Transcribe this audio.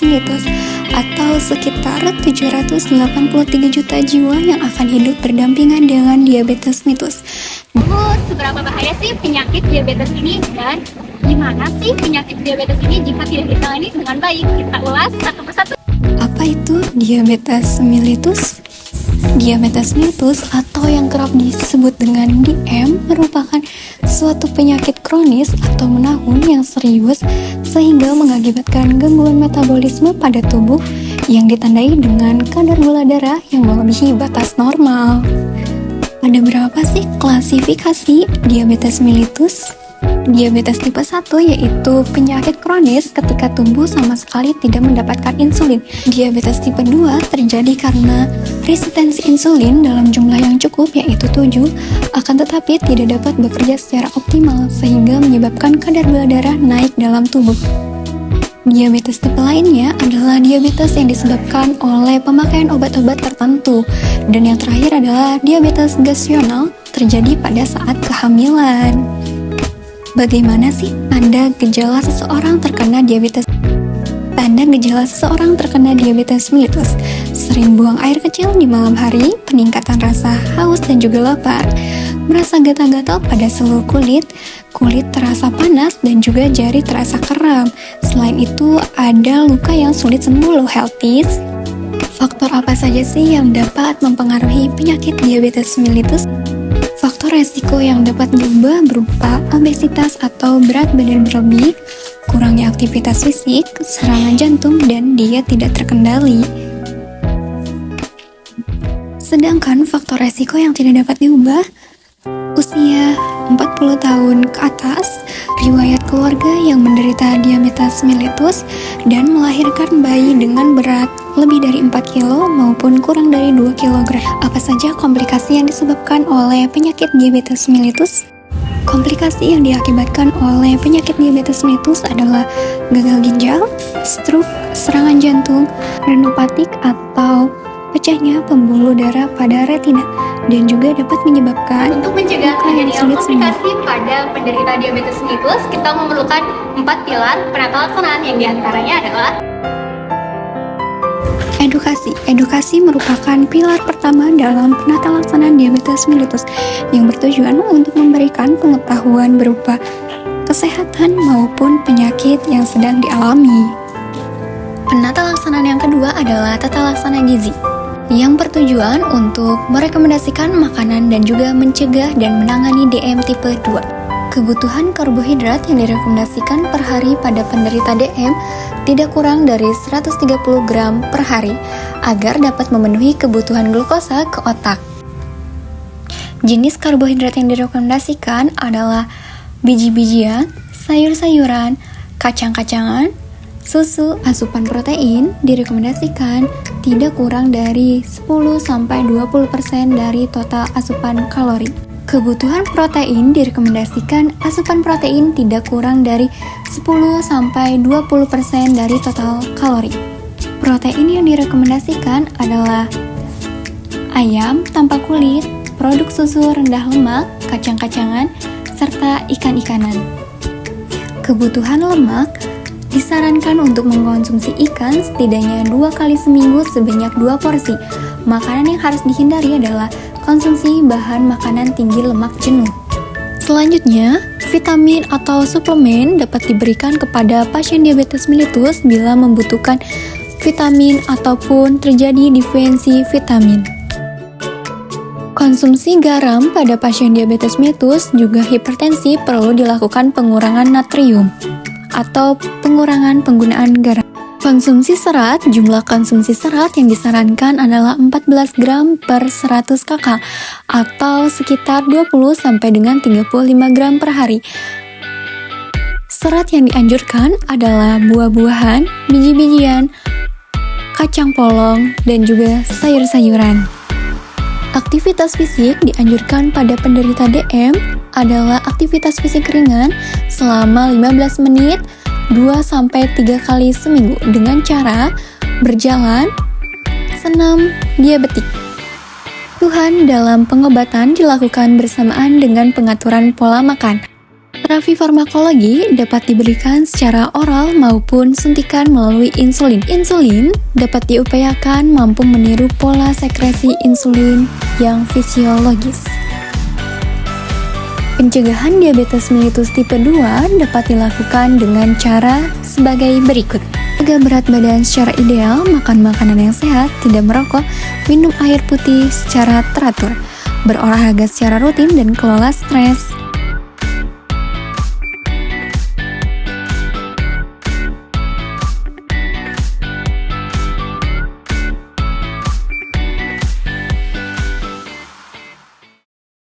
diabetes mellitus atau sekitar 783 juta jiwa yang akan hidup berdampingan dengan diabetes mellitus. Seberapa bahaya sih penyakit diabetes ini dan gimana sih penyakit diabetes ini jika tidak ditangani dengan baik? Kita ulas satu persatu. Apa itu diabetes mellitus? Diabetes mellitus atau yang kerap disebut dengan DM merupakan suatu penyakit kronis atau menahun yang serius sehingga mengakibatkan gangguan metabolisme pada tubuh yang ditandai dengan kadar gula darah yang melebihi batas normal. Ada berapa sih klasifikasi diabetes mellitus? Diabetes tipe 1 yaitu penyakit kronis ketika tubuh sama sekali tidak mendapatkan insulin. Diabetes tipe 2 terjadi karena resistensi insulin dalam jumlah yang cukup yaitu 7, akan tetapi tidak dapat bekerja secara optimal sehingga menyebabkan kadar gula darah naik dalam tubuh. Diabetes tipe lainnya adalah diabetes yang disebabkan oleh pemakaian obat-obat tertentu. Dan yang terakhir adalah diabetes gestasional terjadi pada saat kehamilan. Bagaimana sih tanda gejala seseorang terkena diabetes? Tanda gejala seseorang terkena diabetes mellitus: sering buang air kecil di malam hari, peningkatan rasa haus dan juga lapar, merasa gatal-gatal pada seluruh kulit terasa panas dan juga jari terasa kram. Selain itu, ada luka yang sulit sembuh loh healthies. Faktor apa saja sih yang dapat mempengaruhi penyakit diabetes mellitus? Faktor resiko yang dapat diubah berupa obesitas atau berat badan berlebih, kurangnya aktivitas fisik, serangan jantung, dan diet tidak terkendali. Sedangkan faktor resiko yang tidak dapat diubah, usia 40 tahun ke atas, riwayat keluarga yang menderita diabetes mellitus, dan melahirkan bayi dengan berat lebih dari 4 kilo maupun kurang dari 2 kg. Apa saja komplikasi yang disebabkan oleh penyakit diabetes mellitus? Komplikasi yang diakibatkan oleh penyakit diabetes mellitus adalah gagal ginjal, stroke, serangan jantung, renopatik atau pecahnya pembuluh darah pada retina, dan juga dapat menyebabkan Untuk mencegah terjadinya komplikasi pada penderita diabetes mellitus, kita memerlukan 4 pilar penata laksanaan yang diantaranya adalah edukasi. Edukasi merupakan pilar pertama dalam penata laksanaan diabetes mellitus yang bertujuan untuk memberikan pengetahuan berupa kesehatan maupun penyakit yang sedang dialami. Penata laksanaan yang kedua adalah tata laksana gizi yang bertujuan untuk merekomendasikan makanan dan juga mencegah dan menangani DM tipe 2. Kebutuhan karbohidrat yang direkomendasikan per hari pada penderita DM tidak kurang dari 130 gram per hari agar dapat memenuhi kebutuhan glukosa ke otak. Jenis karbohidrat yang direkomendasikan adalah biji-bijian, sayur-sayuran, kacang-kacangan, susu. Asupan protein direkomendasikan tidak kurang dari 10-20% dari total asupan kalori. Kebutuhan protein direkomendasikan asupan protein tidak kurang dari 10-20% dari total kalori. Protein yang direkomendasikan adalah ayam tanpa kulit, produk susu rendah lemak, kacang-kacangan, serta ikan-ikanan. Kebutuhan lemak disarankan untuk mengkonsumsi ikan setidaknya 2 kali seminggu sebanyak 2 porsi. Makanan yang harus dihindari adalah konsumsi bahan makanan tinggi lemak jenuh. Selanjutnya, vitamin atau suplemen dapat diberikan kepada pasien diabetes mellitus bila membutuhkan vitamin ataupun terjadi defisiensi vitamin. Konsumsi garam pada pasien diabetes mellitus juga hipertensi perlu dilakukan pengurangan natrium atau pengurangan penggunaan garam. Konsumsi serat, jumlah konsumsi serat yang disarankan adalah 14 gram per 100 kakak atau sekitar 20 sampai dengan 35 gram per hari. Serat yang dianjurkan adalah buah-buahan, biji-bijian, kacang polong, dan juga sayur-sayuran. Aktivitas fisik dianjurkan pada penderita DM adalah aktivitas fisik ringan selama 15 menit 2-3 kali seminggu dengan cara berjalan, senam diabetik. Tuhan dalam pengobatan dilakukan bersamaan dengan pengaturan pola makan. Terapi farmakologi dapat diberikan secara oral maupun suntikan melalui insulin. Insulin dapat diupayakan mampu meniru pola sekresi insulin yang fisiologis. Pencegahan diabetes mellitus tipe 2 dapat dilakukan dengan cara sebagai berikut. Jaga berat badan secara ideal, makan makanan yang sehat, tidak merokok, minum air putih secara teratur, berolahraga secara rutin, dan kelola stres.